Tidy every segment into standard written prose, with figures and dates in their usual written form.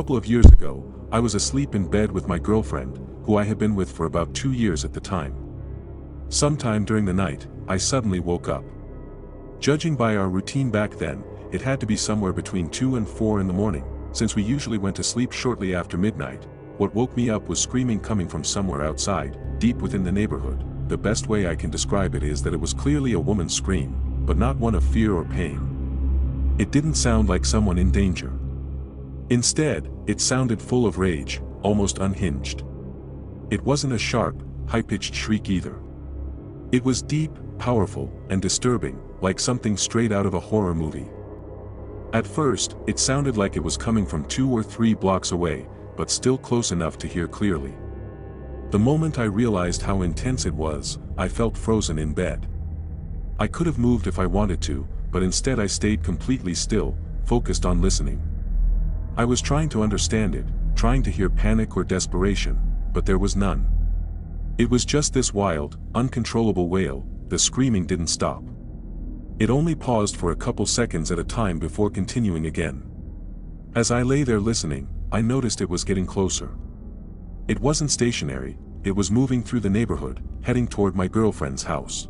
couple of years ago, I was asleep in bed with my girlfriend, who I had been with for about 2 years at the time. Sometime during the night, I suddenly woke up. Judging by our routine back then, it had to be somewhere between 2 and 4 in the morning, since we usually went to sleep shortly after midnight. What woke me up was screaming coming from somewhere outside, deep within the neighborhood. The best way I can describe it is that it was clearly a woman's scream, but not one of fear or pain. It didn't sound like someone in danger. Instead, it sounded full of rage, almost unhinged. It wasn't a sharp, high-pitched shriek either. It was deep, powerful, and disturbing, like something straight out of a horror movie. At first, it sounded like it was coming from 2 or 3 blocks away, but still close enough to hear clearly. The moment I realized how intense it was, I felt frozen in bed. I could have moved if I wanted to, but instead I stayed completely still, focused on listening. I was trying to understand it, trying to hear panic or desperation, but there was none. It was just this wild, uncontrollable wail. The screaming didn't stop. It only paused for a couple seconds at a time before continuing again. As I lay there listening, I noticed it was getting closer. It wasn't stationary, it was moving through the neighborhood, heading toward my girlfriend's house.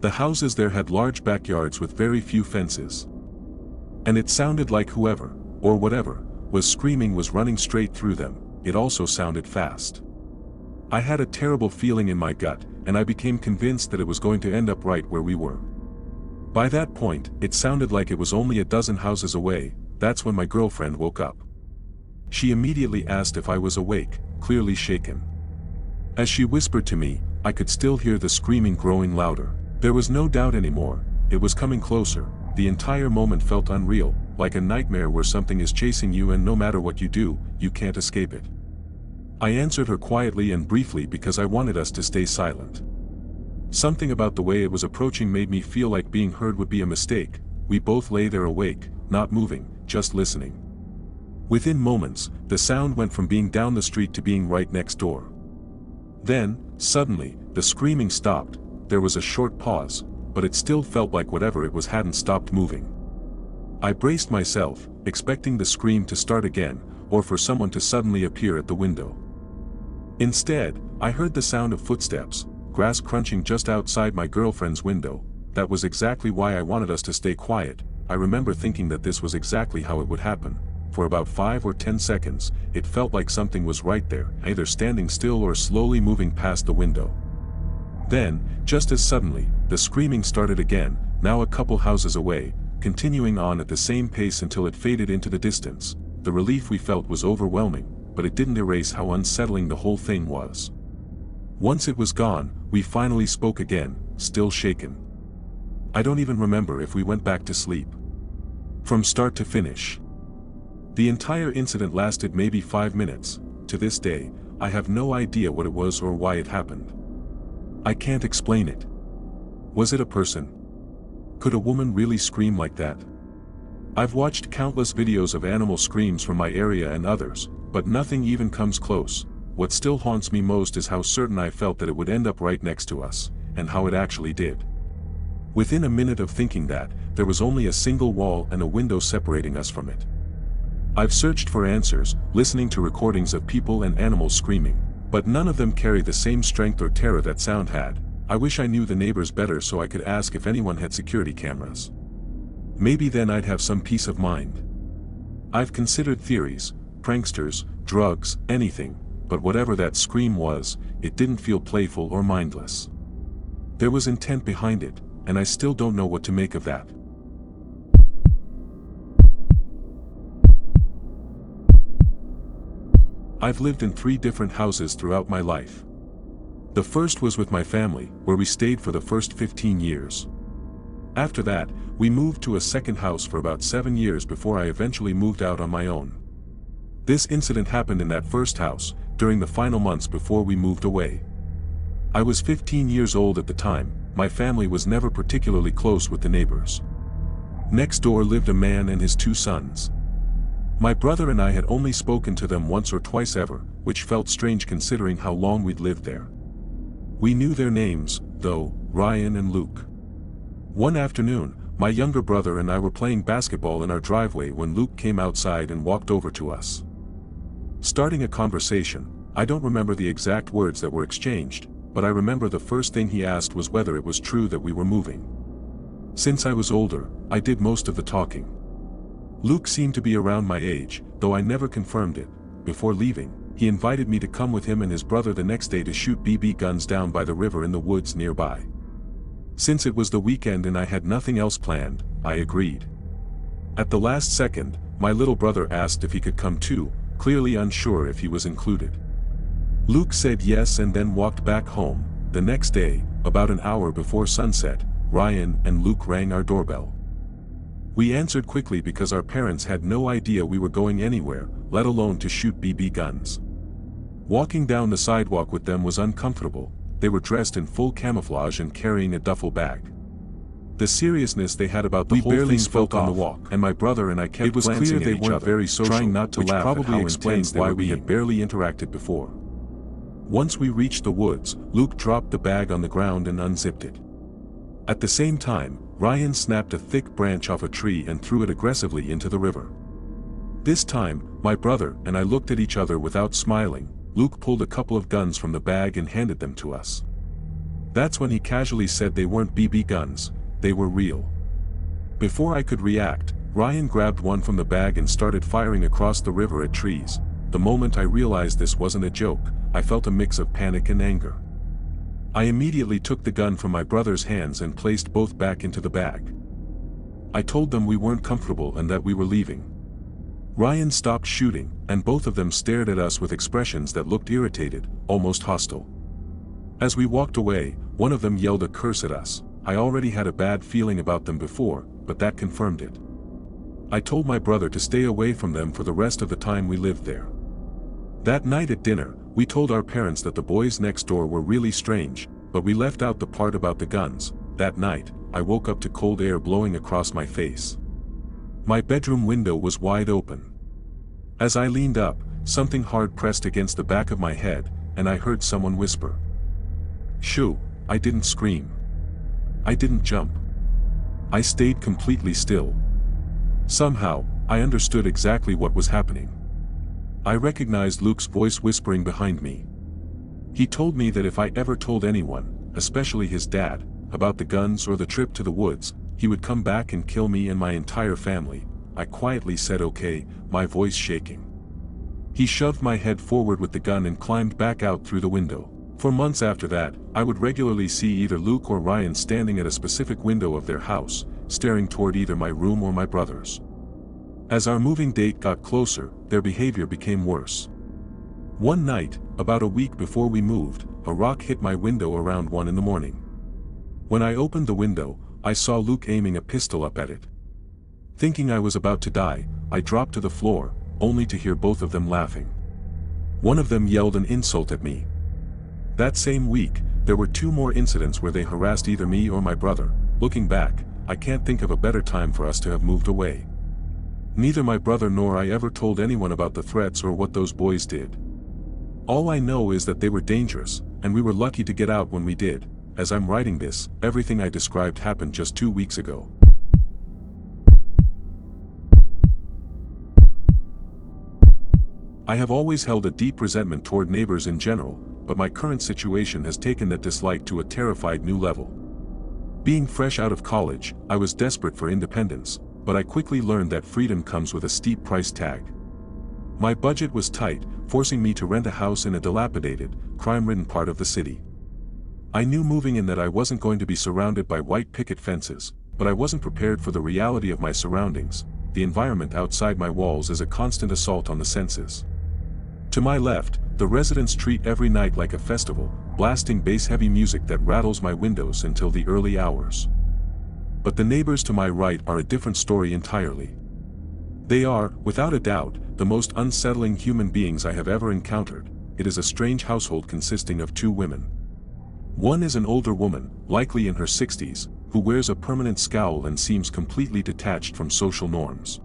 The houses there had large backyards with very few fences. And it sounded like whoever, or whatever, was screaming was running straight through them. It also sounded fast. I had a terrible feeling in my gut, and I became convinced that it was going to end up right where we were. By that point, it sounded like it was only a dozen houses away. That's when my girlfriend woke up. She immediately asked if I was awake, clearly shaken. As she whispered to me, I could still hear the screaming growing louder. There was no doubt anymore, it was coming closer. The entire moment felt unreal, like a nightmare where something is chasing you and no matter what you do, you can't escape it. I answered her quietly and briefly because I wanted us to stay silent. Something about the way it was approaching made me feel like being heard would be a mistake. We both lay there awake, not moving, just listening. Within moments, the sound went from being down the street to being right next door. Then, suddenly, the screaming stopped. There was a short pause, but it still felt like whatever it was hadn't stopped moving. I braced myself, expecting the scream to start again, or for someone to suddenly appear at the window. Instead, I heard the sound of footsteps, grass crunching just outside my girlfriend's window. That was exactly why I wanted us to stay quiet. I remember thinking that this was exactly how it would happen. For about 5 or 10 seconds, it felt like something was right there, either standing still or slowly moving past the window. Then, just as suddenly, the screaming started again, now a couple houses away, continuing on at the same pace until it faded into the distance. The relief we felt was overwhelming, but it didn't erase how unsettling the whole thing was. Once it was gone, we finally spoke again, still shaken. I don't even remember if we went back to sleep. From start to finish. The entire incident lasted maybe 5 minutes. To this day, I have no idea what it was or why it happened. I can't explain it. Was it a person? Could a woman really scream like that? I've watched countless videos of animal screams from my area and others, but nothing even comes close. What still haunts me most is how certain I felt that it would end up right next to us, and how it actually did. Within a minute of thinking that, there was only a single wall and a window separating us from it. I've searched for answers, listening to recordings of people and animals screaming, but none of them carry the same strength or terror that sound had. I wish I knew the neighbors better so I could ask if anyone had security cameras. Maybe then I'd have some peace of mind. I've considered theories, pranksters, drugs, anything, but whatever that scream was, it didn't feel playful or mindless. There was intent behind it, and I still don't know what to make of that. I've lived in 3 different houses throughout my life. The first was with my family, where we stayed for the first 15 years. After that, we moved to a second house for about 7 years before I eventually moved out on my own. This incident happened in that first house, during the final months before we moved away. I was 15 years old at the time. My family was never particularly close with the neighbors. Next door lived a man and his 2 sons. My brother and I had only spoken to them once or twice ever, which felt strange considering how long we'd lived there. We knew their names, though, Ryan and Luke. One afternoon, my younger brother and I were playing basketball in our driveway when Luke came outside and walked over to us. Starting a conversation. I don't remember the exact words that were exchanged, but I remember the first thing he asked was whether it was true that we were moving. Since I was older, I did most of the talking. Luke seemed to be around my age, though I never confirmed it. Before leaving, he invited me to come with him and his brother the next day to shoot BB guns down by the river in the woods nearby. Since it was the weekend and I had nothing else planned, I agreed. At the last second, my little brother asked if he could come too, clearly unsure if he was included. Luke said yes and then walked back home. The next day, about an hour before sunset, Ryan and Luke rang our doorbell. We answered quickly because our parents had no idea we were going anywhere, let alone to shoot BB guns. Walking down the sidewalk with them was uncomfortable. They were dressed in full camouflage and carrying a duffel bag. The seriousness they had about the whole thing spoke on the walk, and my brother and I kept glancing at each other, very social, trying not to laugh, probably explains why we had barely interacted before. Once we reached the woods, Luke dropped the bag on the ground and unzipped it. At the same time, Ryan snapped a thick branch off a tree and threw it aggressively into the river. This time, my brother and I looked at each other without smiling. Luke pulled a couple of guns from the bag and handed them to us. That's when he casually said they weren't BB guns, they were real. Before I could react, Ryan grabbed one from the bag and started firing across the river at trees. The moment I realized this wasn't a joke, I felt a mix of panic and anger. I immediately took the gun from my brother's hands and placed both back into the bag. I told them we weren't comfortable and that we were leaving. Ryan stopped shooting, and both of them stared at us with expressions that looked irritated, almost hostile. As we walked away, one of them yelled a curse at us. I already had a bad feeling about them before, but that confirmed it. I told my brother to stay away from them for the rest of the time we lived there. That night at dinner, we told our parents that the boys next door were really strange, but we left out the part about the guns. That night, I woke up to cold air blowing across my face. My bedroom window was wide open. As I leaned up, something hard pressed against the back of my head, and I heard someone whisper. "Shoo!" I didn't scream. I didn't jump. I stayed completely still. Somehow, I understood exactly what was happening. I recognized Luke's voice whispering behind me. He told me that if I ever told anyone, especially his dad, about the guns or the trip to the woods, he would come back and kill me and my entire family. I quietly said okay, my voice shaking. He shoved my head forward with the gun and climbed back out through the window. For months after that, I would regularly see either Luke or Ryan standing at a specific window of their house, staring toward either my room or my brother's. As our moving date got closer, their behavior became worse. One night, about a week before we moved, a rock hit my window around 1 in the morning. When I opened the window, I saw Luke aiming a pistol up at it. Thinking I was about to die, I dropped to the floor, only to hear both of them laughing. One of them yelled an insult at me. That same week, there were 2 more incidents where they harassed either me or my brother. Looking back, I can't think of a better time for us to have moved away. Neither my brother nor I ever told anyone about the threats or what those boys did. All I know is that they were dangerous, and we were lucky to get out when we did. As I'm writing this, everything I described happened just 2 weeks ago. I have always held a deep resentment toward neighbors in general, but my current situation has taken that dislike to a terrified new level. Being fresh out of college, I was desperate for independence, but I quickly learned that freedom comes with a steep price tag. My budget was tight, forcing me to rent a house in a dilapidated, crime-ridden part of the city. I knew moving in that I wasn't going to be surrounded by white picket fences, but I wasn't prepared for the reality of my surroundings. The environment outside my walls is a constant assault on the senses. To my left, the residents treat every night like a festival, blasting bass-heavy music that rattles my windows until the early hours. But the neighbors to my right are a different story entirely. They are, without a doubt, the most unsettling human beings I have ever encountered. It is a strange household consisting of 2 women. One is an older woman, likely in her 60s, who wears a permanent scowl and seems completely detached from social norms.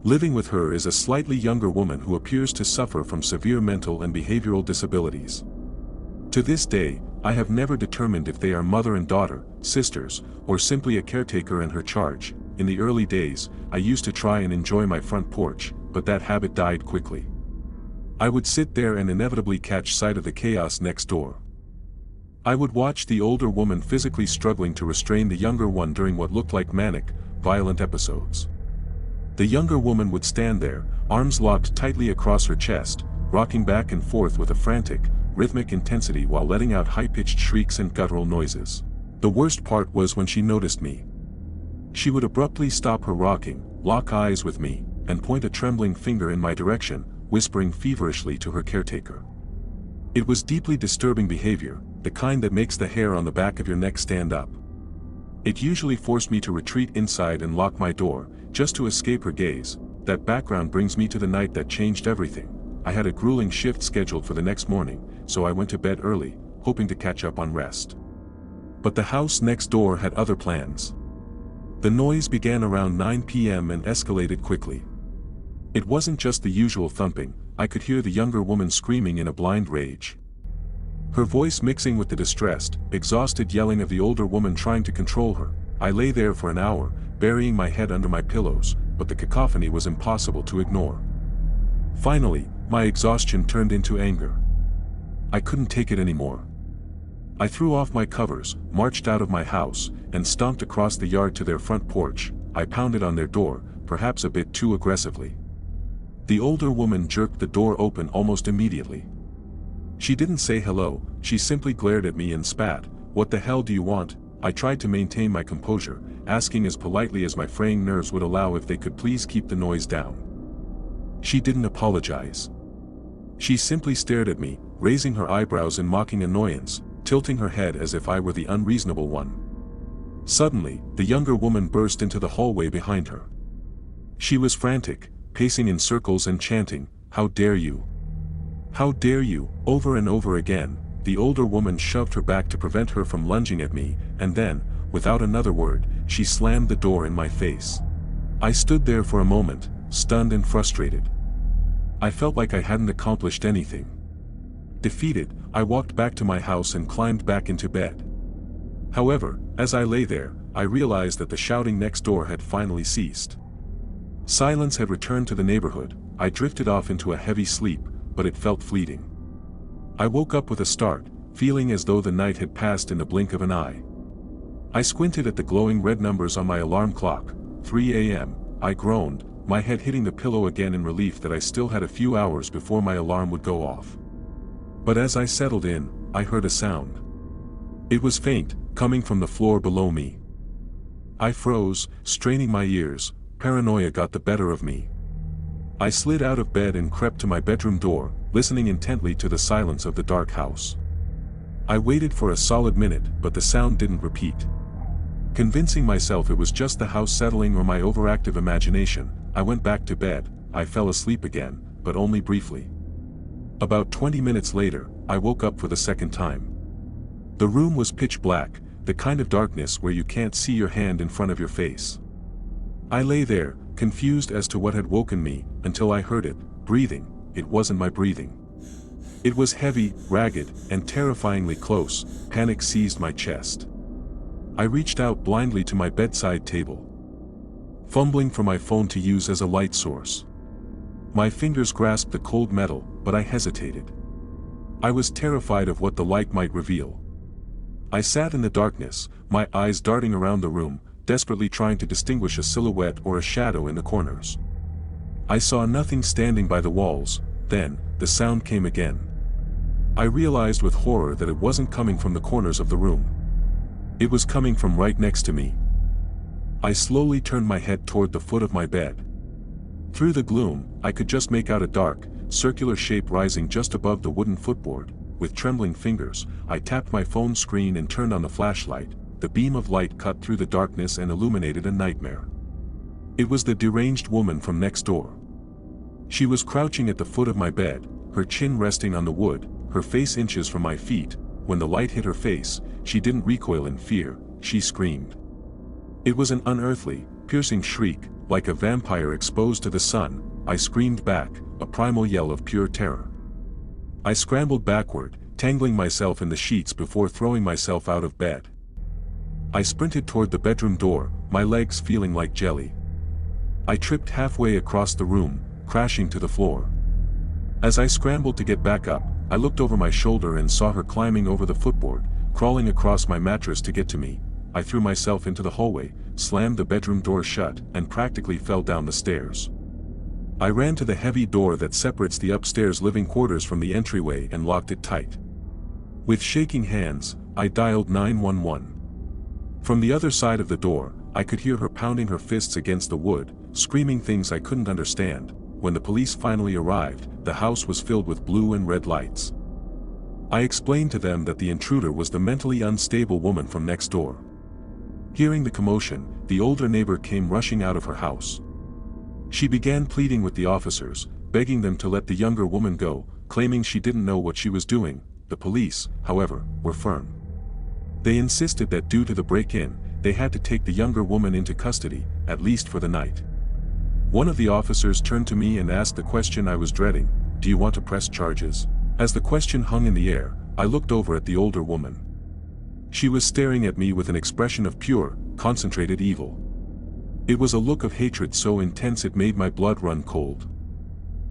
Living with her is a slightly younger woman who appears to suffer from severe mental and behavioral disabilities. To this day, I have never determined if they are mother and daughter, sisters, or simply a caretaker and her charge. In the early days, I used to try and enjoy my front porch, but that habit died quickly. I would sit there and inevitably catch sight of the chaos next door. I would watch the older woman physically struggling to restrain the younger one during what looked like manic, violent episodes. The younger woman would stand there, arms locked tightly across her chest, rocking back and forth with a frantic, rhythmic intensity while letting out high-pitched shrieks and guttural noises. The worst part was when she noticed me. She would abruptly stop her rocking, lock eyes with me, and point a trembling finger in my direction, whispering feverishly to her caretaker. It was deeply disturbing behavior, the kind that makes the hair on the back of your neck stand up. It usually forced me to retreat inside and lock my door, just to escape her gaze. That background brings me to the night that changed everything. I had a grueling shift scheduled for the next morning, so I went to bed early, hoping to catch up on rest. But the house next door had other plans. The noise began around 9 p.m. and escalated quickly. It wasn't just the usual thumping, I could hear the younger woman screaming in a blind rage. Her voice mixing with the distressed, exhausted yelling of the older woman trying to control her. I lay there for an hour, burying my head under my pillows, but the cacophony was impossible to ignore. Finally, my exhaustion turned into anger. I couldn't take it anymore. I threw off my covers, marched out of my house, and stomped across the yard to their front porch. I pounded on their door, perhaps a bit too aggressively. The older woman jerked the door open almost immediately. She didn't say hello, she simply glared at me and spat. "What the hell do you want?" I tried to maintain my composure, asking as politely as my fraying nerves would allow if they could please keep the noise down. She didn't apologize. She simply stared at me, raising her eyebrows in mocking annoyance, tilting her head as if I were the unreasonable one. Suddenly, the younger woman burst into the hallway behind her. She was frantic, pacing in circles and chanting, "How dare you? How dare you?" Over and over again. The older woman shoved her back to prevent her from lunging at me, and then, without another word, she slammed the door in my face. I stood there for a moment, stunned and frustrated. I felt like I hadn't accomplished anything. Defeated, I walked back to my house and climbed back into bed. However, as I lay there, I realized that the shouting next door had finally ceased. Silence had returned to the neighborhood. I drifted off into a heavy sleep, but it felt fleeting. I woke up with a start, feeling as though the night had passed in the blink of an eye. I squinted at the glowing red numbers on my alarm clock. 3 a.m., I groaned, my head hitting the pillow again in relief that I still had a few hours before my alarm would go off. But as I settled in, I heard a sound. It was faint, coming from the floor below me. I froze, straining my ears. Paranoia got the better of me. I slid out of bed and crept to my bedroom door, listening intently to the silence of the dark house. I waited for a solid minute, but the sound didn't repeat. Convincing myself it was just the house settling or my overactive imagination, I went back to bed. I fell asleep again, but only briefly. About 20 minutes later, I woke up for the second time. The room was pitch black, the kind of darkness where you can't see your hand in front of your face. I lay there, confused as to what had woken me, until I heard it, breathing. It wasn't my breathing. It was heavy, ragged, and terrifyingly close. Panic seized my chest. I reached out blindly to my bedside table, fumbling for my phone to use as a light source. My fingers grasped the cold metal, but I hesitated. I was terrified of what the light might reveal. I sat in the darkness, my eyes darting around the room, desperately trying to distinguish a silhouette or a shadow in the corners. I saw nothing standing by the walls. Then, the sound came again. I realized with horror that it wasn't coming from the corners of the room. It was coming from right next to me. I slowly turned my head toward the foot of my bed. Through the gloom, I could just make out a dark, circular shape rising just above the wooden footboard. With trembling fingers, I tapped my phone screen and turned on the flashlight. The beam of light cut through the darkness and illuminated a nightmare. It was the deranged woman from next door. She was crouching at the foot of my bed, her chin resting on the wood, her face inches from my feet. When the light hit her face, she didn't recoil in fear, she screamed. It was an unearthly, piercing shriek, like a vampire exposed to the sun. I screamed back, a primal yell of pure terror. I scrambled backward, tangling myself in the sheets before throwing myself out of bed. I sprinted toward the bedroom door, my legs feeling like jelly. I tripped halfway across the room, crashing to the floor. As I scrambled to get back up, I looked over my shoulder and saw her climbing over the footboard, crawling across my mattress to get to me. I threw myself into the hallway, slammed the bedroom door shut, and practically fell down the stairs. I ran to the heavy door that separates the upstairs living quarters from the entryway and locked it tight. With shaking hands, I dialed 911. From the other side of the door, I could hear her pounding her fists against the wood, screaming things I couldn't understand. When the police finally arrived, the house was filled with blue and red lights. I explained to them that the intruder was the mentally unstable woman from next door. Hearing the commotion, the older neighbor came rushing out of her house. She began pleading with the officers, begging them to let the younger woman go, claiming she didn't know what she was doing. The police, however, were firm. They insisted that due to the break-in, they had to take the younger woman into custody, at least for the night. One of the officers turned to me and asked the question I was dreading: "Do you want to press charges?" As the question hung in the air, I looked over at the older woman. She was staring at me with an expression of pure, concentrated evil. It was a look of hatred so intense it made my blood run cold.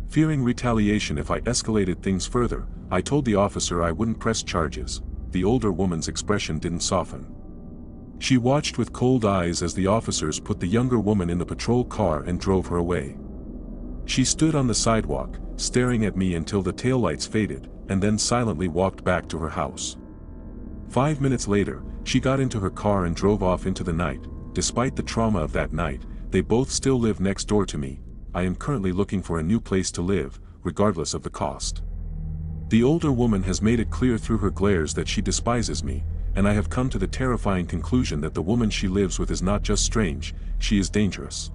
Fearing retaliation if I escalated things further, I told the officer I wouldn't press charges. The older woman's expression didn't soften. She watched with cold eyes as the officers put the younger woman in the patrol car and drove her away. She stood on the sidewalk, staring at me until the taillights faded, and then silently walked back to her house. 5 minutes later, she got into her car and drove off into the night. Despite the trauma of that night, they both still live next door to me. I am currently looking for a new place to live, regardless of the cost. The older woman has made it clear through her glares that she despises me, and I have come to the terrifying conclusion that the woman she lives with is not just strange, she is dangerous.